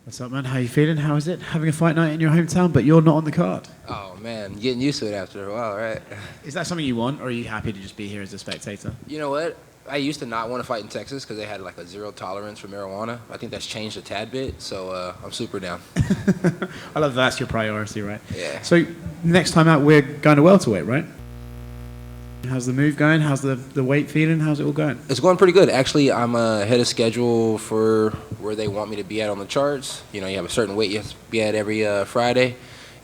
What's up, man? How you feeling? How is it having a fight night in your hometown, but you're not on the card? Oh man, getting used to it after a while, right? Is that something you want, or are you happy to just be here as a spectator? You know what? I used to not want to fight in Texas because they had like a zero tolerance for marijuana. I think that's changed a tad bit, so I'm super down. I love that's your priority, right? Yeah. So next time out, we're going to welterweight, right? How's the move going? How's the weight feeling? How's it all going? It's going pretty good. Actually, I'm ahead of schedule for where they want me to be at on the charts. You know, you have a certain weight you have to be at every Friday,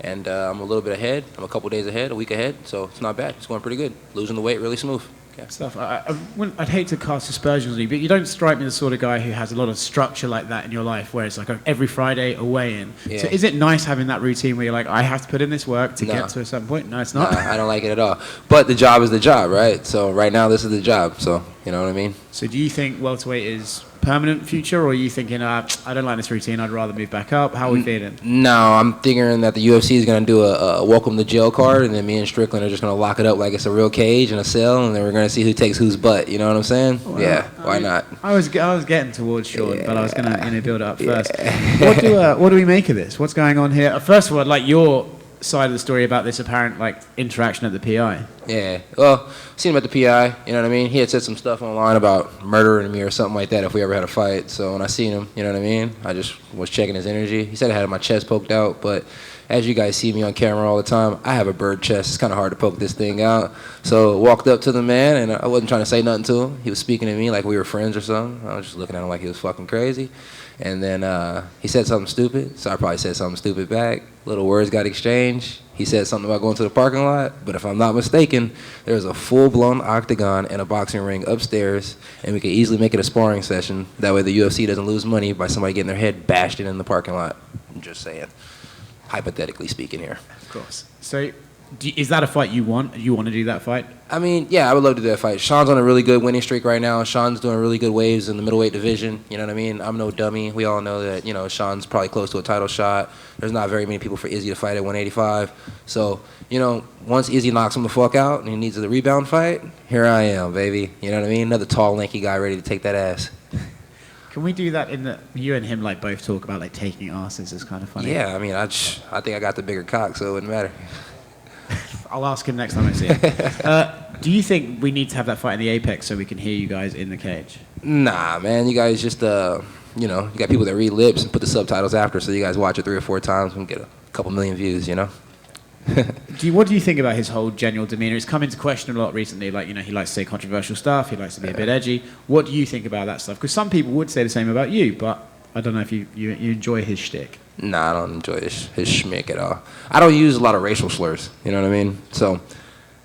and I'm a little bit ahead. I'm a couple days ahead, a week ahead, so it's not bad. It's going pretty good. Losing the weight really smooth. Yeah. Stuff. I'd hate to cast aspersions on you, but you don't strike me as the sort of guy who has a lot of structure like that in your life, where it's like every Friday a weigh-in. Yeah. So is it nice having that routine where you're like, I have to put in this work to get to a certain point? No, it's not. Nah, I don't like it at all. But the job is the job, right? So right now this is the job, so you know what I mean? So do you think welterweight is permanent future, or are you thinking, I don't like this routine, I'd rather move back up? How are we feeling? No, I'm figuring that the UFC is going to do a welcome to jail card, and then me and Strickland are just going to lock it up like it's a real cage and a cell, and then we're going to see who takes whose butt. You know what I'm saying? Well, yeah, why not? I was getting towards Sean, but I was going to build it up first. What do we make of this? What's going on here? First of all, I'd like your side of the story about this apparent interaction at the PI. Yeah, well, seen him at the PI, you know what I mean? He had said some stuff online about murdering me or something like that if we ever had a fight. So when I seen him, you know what I mean? I just was checking his energy. He said I had my chest poked out, but as you guys see me on camera all the time, I have a bird chest. It's kind of hard to poke this thing out. So walked up to the man, and I wasn't trying to say nothing to him. He was speaking to me like we were friends or something. I was just looking at him like he was fucking crazy. And then he said something stupid, so I probably said something stupid back. Little words got exchanged. He said something about going to the parking lot, but if I'm not mistaken, there's a full-blown octagon and a boxing ring upstairs, and we could easily make it a sparring session. That way the UFC doesn't lose money by somebody getting their head bashed in the parking lot. I'm just saying, hypothetically speaking here. Of course. So is that a fight you want? You want to do that fight? I mean, yeah, I would love to do that fight. Sean's on a really good winning streak right now. Sean's doing really good waves in the middleweight division. You know what I mean? I'm no dummy. We all know that, you know, Sean's probably close to a title shot. There's not very many people for Izzy to fight at 185. So, you know, once Izzy knocks him the fuck out and he needs a rebound fight, here I am, baby. You know what I mean? Another tall, lanky guy ready to take that ass. Can we do that in the... You and him both talk about taking asses. It's kind of funny. Yeah, I mean, I think I got the bigger cock, so it wouldn't matter. I'll ask him next time I see him. Do you think we need to have that fight in the Apex so we can hear you guys in the cage? Nah, man. You guys just, you know, you got people that read lips and put the subtitles after, so you guys watch it 3 or 4 times and get a couple million views, you know? What do you think about his whole general demeanor? It's come into question a lot recently. He likes to say controversial stuff. He likes to be a bit edgy. What do you think about that stuff? Because some people would say the same about you, but I don't know if you enjoy his shtick. Nah, I don't enjoy his schmick at all. I don't use a lot of racial slurs, you know what I mean? So,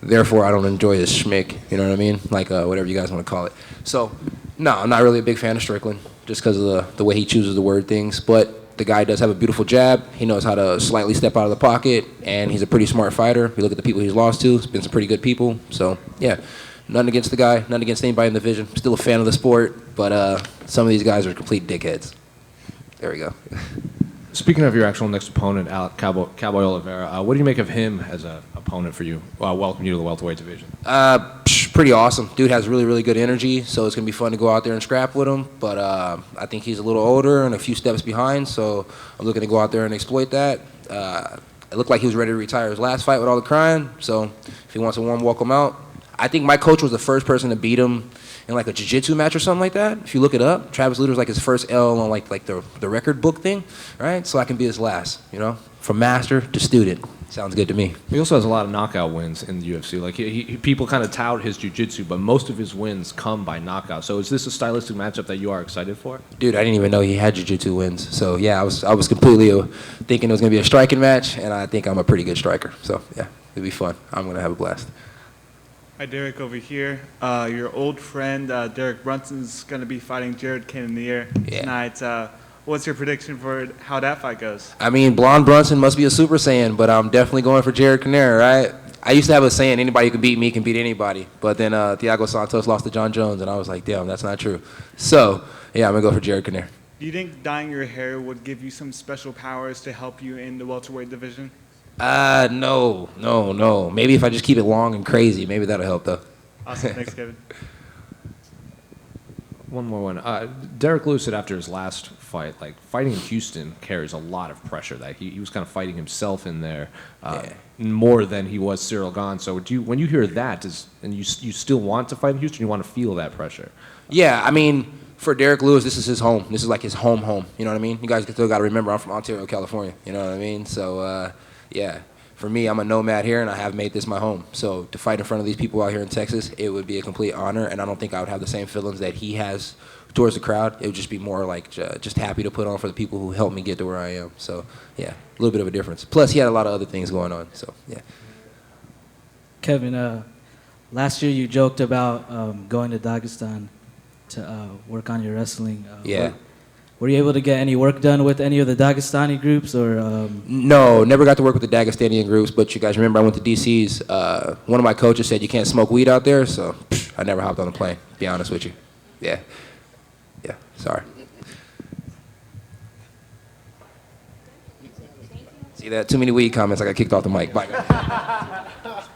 therefore, I don't enjoy his schmick, you know what I mean? Whatever you guys want to call it. So, no, I'm not really a big fan of Strickland, just because of the way he chooses to word things. But the guy does have a beautiful jab. He knows how to slightly step out of the pocket, and he's a pretty smart fighter. If you look at the people he's lost to, it's been some pretty good people. So, yeah, nothing against the guy, nothing against anybody in the division. Still a fan of the sport, but some of these guys are complete dickheads. There we go. Speaking of your actual next opponent, Cowboy Oliveira, what do you make of him as an opponent for you? Welcome you to the welterweight division. Pretty awesome. Dude has really, really good energy, so it's going to be fun to go out there and scrap with him. But I think he's a little older and a few steps behind, so I'm looking to go out there and exploit that. It looked like he was ready to retire his last fight with all the crying, so if he wants a warm welcome out. I think my coach was the first person to beat him in a jiu-jitsu match or something like that. If you look it up, Travis Luter's his first L on the record book thing, right? So I can be his last, you know, from master to student. Sounds good to me. He also has a lot of knockout wins in the UFC. People kind of tout his jiu-jitsu, but most of his wins come by knockout. So is this a stylistic matchup that you are excited for? Dude, I didn't even know he had jiu-jitsu wins. So yeah, I was completely thinking it was gonna be a striking match, and I think I'm a pretty good striker. So yeah, it'll be fun. I'm gonna have a blast. Hi, Derek over here. Your old friend, Derek Brunson's going to be fighting Jared Cannonier tonight. What's your prediction for how that fight goes? I mean, Blonde Brunson must be a Super Saiyan, but I'm definitely going for Jared Cannonier, right? I used to have a saying, anybody who can beat me can beat anybody. But then Thiago Santos lost to John Jones, and I was like, damn, that's not true. So, yeah, I'm going to go for Jared Cannonier. Do you think dyeing your hair would give you some special powers to help you in the welterweight division? No. Maybe if I just keep it long and crazy, maybe that'll help, though. Awesome. Thanks, Kevin. One more one. Derek Lewis said after his last fight, like fighting in Houston carries a lot of pressure. That he was kind of fighting himself in there more than he was Cyril Gane. So when you hear that, and you still want to fight in Houston, you want to feel that pressure. Yeah, I mean, for Derek Lewis, this is his home. This is like his home. You know what I mean? You guys still got to remember I'm from Ontario, California. You know what I mean? So, yeah, for me, I'm a nomad here, and I have made this my home. So to fight in front of these people out here in Texas, it would be a complete honor, and I don't think I would have the same feelings that he has towards the crowd. It would just be more like just happy to put on for the people who helped me get to where I am. So, yeah, a little bit of a difference. Plus, he had a lot of other things going on. So, yeah. Kevin, last year you joked about going to Dagestan to work on your wrestling. Yeah. Were you able to get any work done with any of the Dagestani groups, or? No, never got to work with the Dagestanian groups. But you guys remember I went to DC's. One of my coaches said you can't smoke weed out there, so I never hopped on the plane. To be honest with you. Yeah. Sorry. See that? Too many weed comments. I got kicked off the mic. Bye. Guys.